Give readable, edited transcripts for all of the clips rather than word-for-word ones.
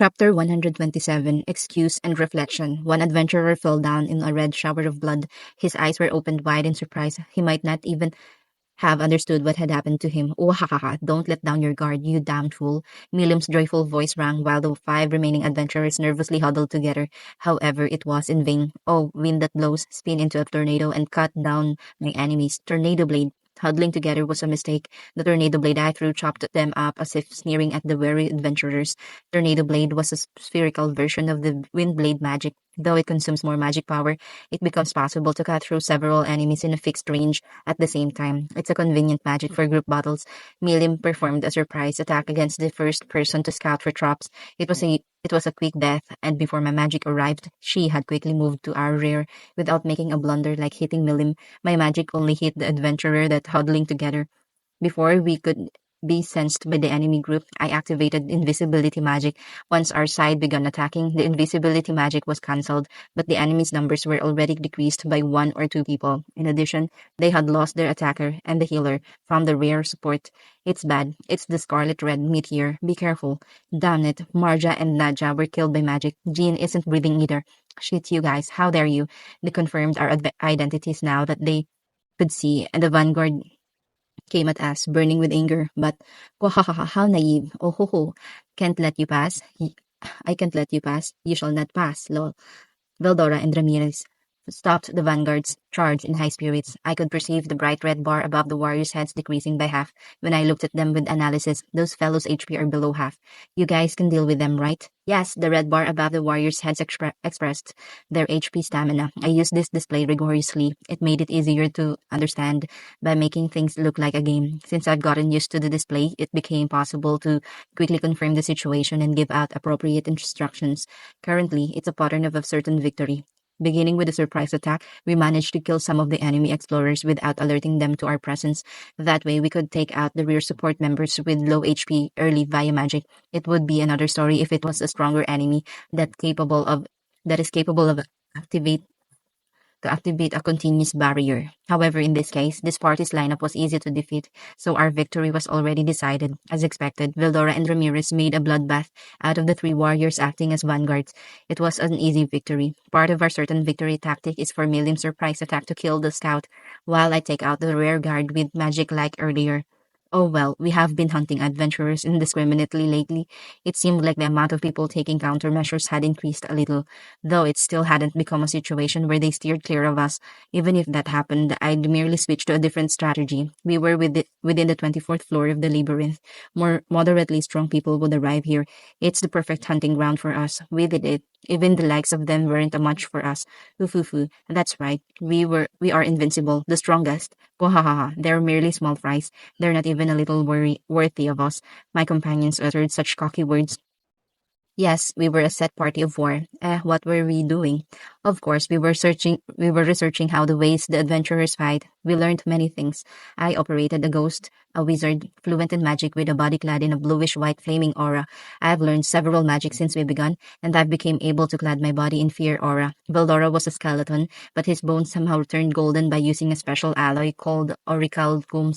Chapter 127 Excuse and Reflection. One adventurer fell down in a red shower of blood. His eyes were opened wide in surprise. He might not even have understood what had happened to him. Oh, ha ha ha, don't let down your guard, you damn fool. Milium's joyful voice rang while the 5 remaining adventurers nervously huddled together. However, it was in vain. Oh, wind that blows, spin into a tornado and cut down my enemies. Tornado blade. Huddling together was a mistake. The tornado blade I threw chopped them up as if sneering at the weary adventurers. Tornado blade was a spherical version of the wind blade magic. Though it consumes more magic power, it becomes possible to cut through several enemies in a fixed range at the same time. It's a convenient magic for group battles. Milim performed a surprise attack against the first person to scout for traps. It was a quick death, and before my magic arrived, she had quickly moved to our rear without making a blunder like hitting Milim. My magic only hit the adventurer that huddling together. Before we could be sensed by the enemy group, I activated invisibility magic. Once our side began attacking, the invisibility magic was cancelled, but the enemy's numbers were already decreased by 1 or 2 people. In addition, they had lost their attacker and the healer from the rear support. It's bad. It's the Scarlet Red Meteor. Be careful. Damn it, Marja and Nadja were killed by magic. Jean isn't breathing either. Shit, you guys, how dare you? They confirmed our identities now that they could see, and the vanguard came at us, burning with anger. But, how naive. Oh ho ho. Can't let you pass. I can't let you pass. You shall not pass, lol. Veldora and Ramirez stopped the vanguard's charge in high spirits. I could perceive the bright red bar above the warriors' heads decreasing by half. When I looked at them with analysis, those fellows' HP are below half. You guys can deal with them, right? Yes, the red bar above the warriors' heads expressed their HP stamina. I used this display rigorously. It made it easier to understand by making things look like a game. Since I've gotten used to the display, it became possible to quickly confirm the situation and give out appropriate instructions. Currently, it's a pattern of a certain victory. Beginning with a surprise attack, we managed to kill some of the enemy explorers without alerting them to our presence. That way, we could take out the rear support members with low HP early via magic. It would be another story if it was a stronger enemy that is capable of activate to activate a continuous barrier. However, in this case, this party's lineup was easy to defeat, so our victory was already decided. As expected, Vildora and Ramirez made a bloodbath out of the 3 warriors acting as vanguards. It was an easy victory. Part of our certain victory tactic is for Milim's surprise attack to kill the scout, while I take out the rear guard with magic like earlier. Oh well, we have been hunting adventurers indiscriminately lately. It seemed like the amount of people taking countermeasures had increased a little, though it still hadn't become a situation where they steered clear of us. Even if that happened, I'd merely switch to a different strategy. We were within the 24th floor of the labyrinth. More moderately strong people would arrive here. It's the perfect hunting ground for us. We did it. Even the likes of them weren't a match for us. Foo. That's right. We are invincible, the strongest. Wahahaha. They're merely small fries. They're not even a little worthy of us. My companions uttered such cocky words. Yes, we were a set party of war. What were we doing? Of course, we were researching how the ways the adventurers fight. We learned many things. I operated a ghost, a wizard, fluent in magic with a body clad in a bluish-white flaming aura. I've learned several magic since we began, and I've became able to clad my body in fear aura. Veldora was a skeleton, but his bones somehow turned golden by using a special alloy called Orichalcum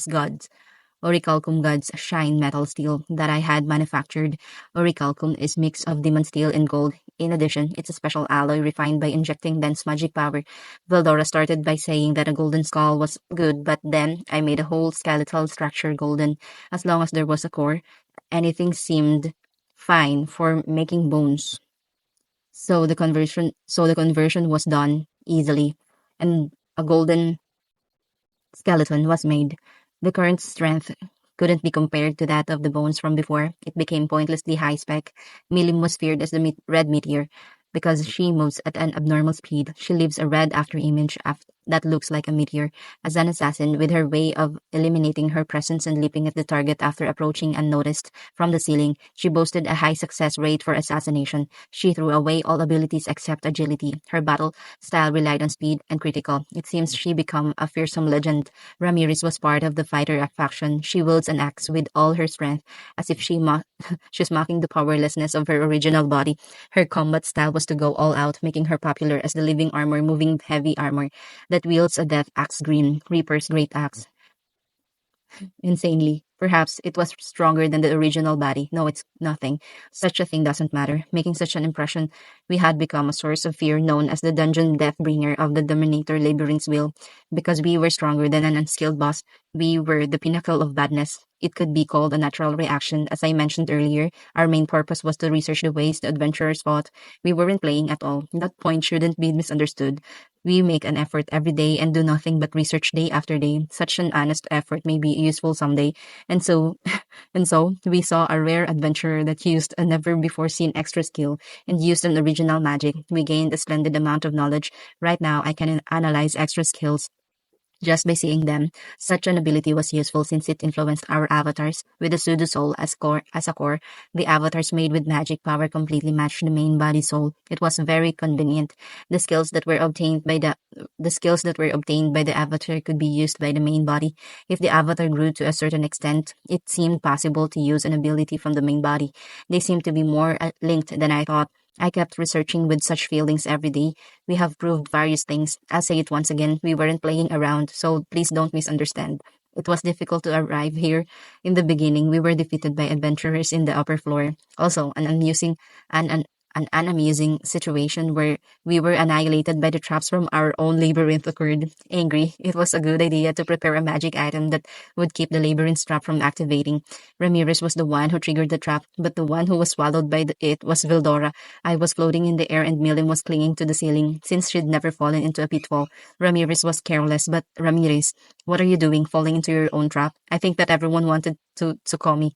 God's shine metal steel that I had manufactured. Orichalcum is mix of demon steel and gold. In addition, it's a special alloy refined by injecting dense magic power. Veldora started by saying that a golden skull was good, but then I made a whole skeletal structure golden. As long as there was a core, anything seemed fine for making bones. So the conversion was done easily, and a golden skeleton was made. The current strength couldn't be compared to that of the bones from before. It became pointlessly high spec. Milim was feared as the red meteor because she moves at an abnormal speed. She leaves a red after image that looks like a meteor. As an assassin, with her way of eliminating her presence and leaping at the target after approaching unnoticed from the ceiling, she boasted a high success rate for assassination. She threw away all abilities except agility. Her battle style relied on speed and critical. It seems she became a fearsome legend. Ramirez was part of the fighter faction. She wields an axe with all her strength, as if she's mocking the powerlessness of her original body. Her combat style was to go all out, making her popular as the living armor, moving heavy armor that wields a death axe green, Reaper's great axe. Insanely Perhaps it was stronger than the original body. No, it's nothing. Such a thing doesn't matter. Making such an impression, we had become a source of fear known as the dungeon deathbringer of the Dominator Labyrinth's will. Because we were stronger than an unskilled boss, we were the pinnacle of badness. It could be called a natural reaction. As I mentioned earlier, our main purpose was to research the ways the adventurers fought. We weren't playing at all. That point shouldn't be misunderstood. We make an effort every day and do nothing but research day after day. Such an honest effort may be useful someday. And so, and so, we saw a rare adventurer that used a never before seen extra skill and used an original magic. We gained a splendid amount of knowledge. Right now, I can analyze extra skills just by seeing them. Such an ability was useful since it influenced our avatars. With the pseudo soul as a core, the avatars made with magic power completely matched the main body soul. It was very convenient. The skills that were obtained by the avatar could be used by the main body. If the avatar grew to a certain extent, it seemed possible to use an ability from the main body. They seemed to be more linked than I thought. I kept researching with such feelings every day. We have proved various things. I'll say it once again, we weren't playing around, so please don't misunderstand. It was difficult to arrive here. In the beginning, we were defeated by adventurers in the upper floor. Also, an, an, an unamusing situation where we were annihilated by the traps from our own labyrinth occurred. Angry, it was a good idea to prepare a magic item that would keep the labyrinth trap from activating. Ramirez was the one who triggered the trap, but the one who was swallowed by it was Vildora. I was floating in the air and Milim was clinging to the ceiling, since she'd never fallen into a pitfall. Ramirez was careless, but Ramirez, what are you doing falling into your own trap? I think that everyone wanted to call me.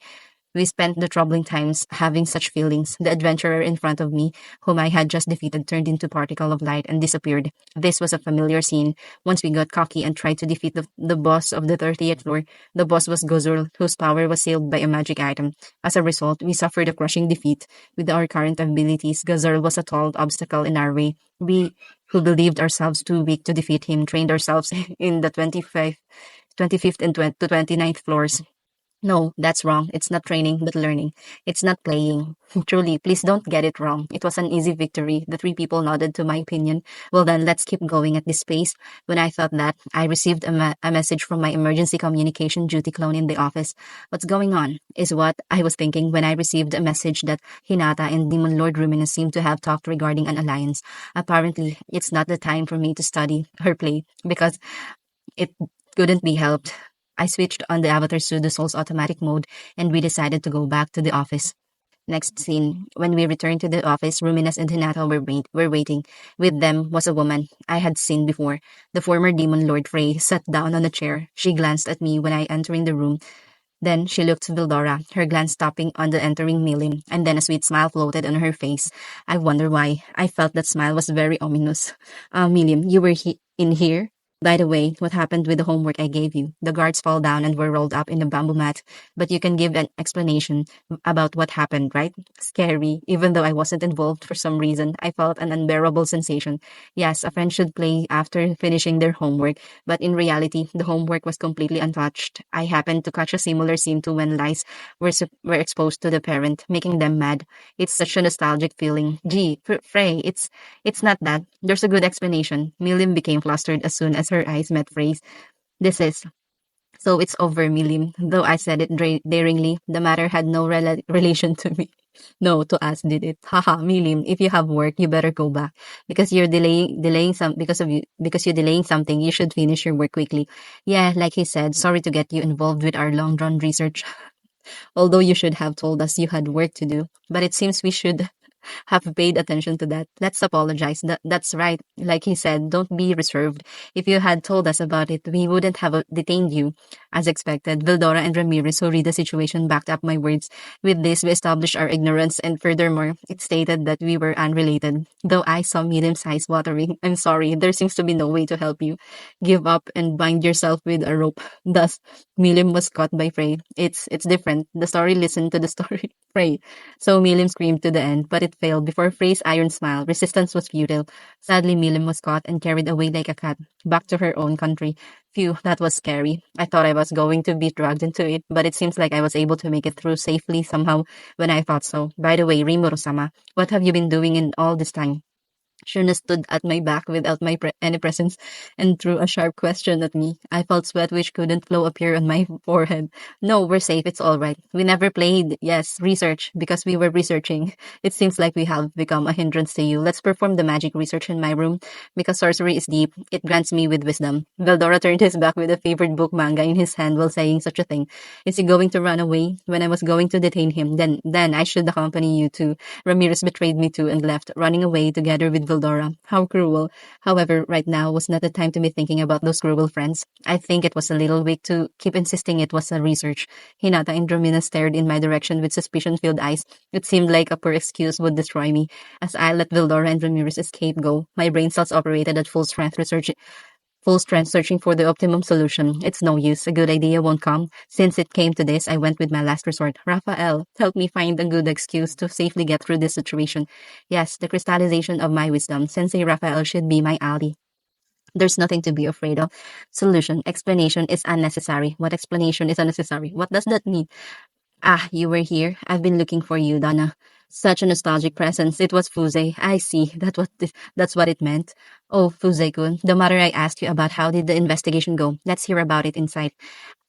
We spent the troubling times having such feelings. The adventurer in front of me, whom I had just defeated, turned into a particle of light and disappeared. This was a familiar scene. Once we got cocky and tried to defeat the boss of the 30th floor, the boss was Gozul, whose power was sealed by a magic item. As a result, we suffered a crushing defeat. With our current abilities, Gozul was a tall obstacle in our way. We, who believed ourselves too weak to defeat him, trained ourselves in the 25th and 29th floors. No, that's wrong. It's not training, but learning. It's not playing. Truly, please don't get it wrong. It was an easy victory. The three people nodded to my opinion. Well then, let's keep going at this pace. When I thought that, I received a message from my emergency communication duty clone in the office. What's going on? Is what I was thinking when I received a message that Hinata and Demon Lord Ruminus seem to have talked regarding an alliance. Apparently, it's not the time for me to study or play, because it couldn't be helped. I switched on the Avatar Pseudo Soul's automatic mode and we decided to go back to the office. Next scene. When we returned to the office, Ruminas and Hinata were waiting. With them was a woman I had seen before. The former demon Lord Frey sat down on a chair. She glanced at me when I entering the room. Then she looked to Vildora, her glance stopping on the entering Milim, and then a sweet smile floated on her face. I wonder why. I felt that smile was very ominous. Milim, you were in here? By the way, what happened with the homework I gave you? The guards fell down and were rolled up in a bamboo mat, but you can give an explanation about what happened, right? Scary. Even though I wasn't involved for some reason, I felt an unbearable sensation. Yes, a friend should play after finishing their homework, but in reality, the homework was completely untouched. I happened to catch a similar scene to when lies were exposed to the parent, making them mad. It's such a nostalgic feeling. Gee, Frey, it's not that. There's a good explanation. Milim became flustered as soon as her eyes met Frey's. This is. So it's over, Milim. Though I said it daringly, the matter had no relation to me. No, to us did it. Haha, Milim, if you have work, you better go back. Because you're delaying some because you're delaying something, you should finish your work quickly. Yeah, like he said, sorry to get you involved with our long drawn research. Although you should have told us you had work to do. But it seems we should have paid attention to that. Let's apologize. That's right. Like he said, don't be reserved. If you had told us about it, we wouldn't have detained you. As expected, Vildora and Ramirez, who read the situation, backed up my words. With this, we established our ignorance, and furthermore, it stated that we were unrelated. Though I saw Miriam's eyes watering, I'm sorry, there seems to be no way to help you. Give up and bind yourself with a rope. Thus, Miriam was caught by Frey. It's different. The story listened to the story. Frey. So Milim screamed to the end, but it failed before Frey's iron smile. Resistance was futile. Sadly, Milim was caught and carried away like a cat, back to her own country. Phew, that was scary. I thought I was going to be dragged into it, but it seems like I was able to make it through safely somehow when I thought so. By the way, Rimuro-sama, what have you been doing in all this time? Shuna stood at my back without any presence and threw a sharp question at me. I felt sweat which couldn't flow up here on my forehead. No, we're safe. It's all right. We never played. Yes, research, because we were researching. It seems like we have become a hindrance to you. Let's perform the magic research in my room. Because sorcery is deep, it grants me with wisdom. Veldora turned his back with a favorite book manga in his hand while saying such a thing. Is he going to run away? When I was going to detain him, then I should accompany you too. Ramirez betrayed me too and left, running away together with Vildora. How cruel. However, right now was not the time to be thinking about those cruel friends. I think it was a little weak to keep insisting it was a research. Hinata and Romina stared in my direction with suspicion-filled eyes. It seemed like a poor excuse would destroy me. As I let Vildora and Ramirez escape go, my brain cells operated at full strength searching for the optimum solution. It's no use. A good idea won't come. Since it came to this, I went with my last resort. Raphael, help me find a good excuse to safely get through this situation. Yes, the crystallization of my wisdom. Sensei Raphael should be my ally. There's nothing to be afraid of. Solution. Explanation is unnecessary. What explanation is unnecessary? What does that mean? Ah, you were here. I've been looking for you, Donna. Such a nostalgic presence. It was Fuse. I see. That's what it meant. Oh, Fuse-kun, the matter I asked you about, how did the investigation go? Let's hear about it inside.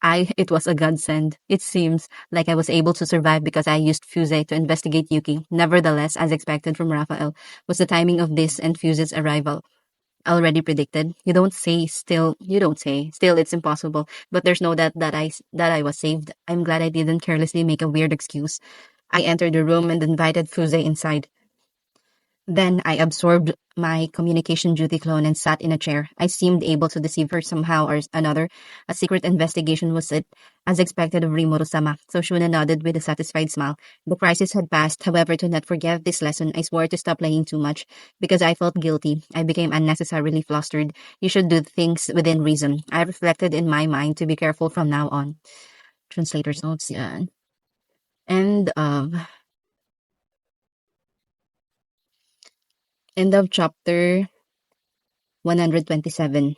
It was a godsend. It seems like I was able to survive because I used Fuse to investigate Yuki. Nevertheless, as expected from Raphael, was the timing of this and Fuse's arrival already predicted. You don't say. Still, it's impossible. But there's no that I was saved. I'm glad I didn't carelessly make a weird excuse. I entered the room and invited Fuse inside. Then I absorbed my communication duty clone and sat in a chair. I seemed able to deceive her somehow or another. A secret investigation was it, as expected of Rimuru-sama, so Shuna nodded with a satisfied smile. The crisis had passed, however, to not forget this lesson, I swore to stop playing too much. Because I felt guilty, I became unnecessarily flustered. You should do things within reason. I reflected in my mind to be careful from now on. Translator's notes, yeah. End of End of chapter 127.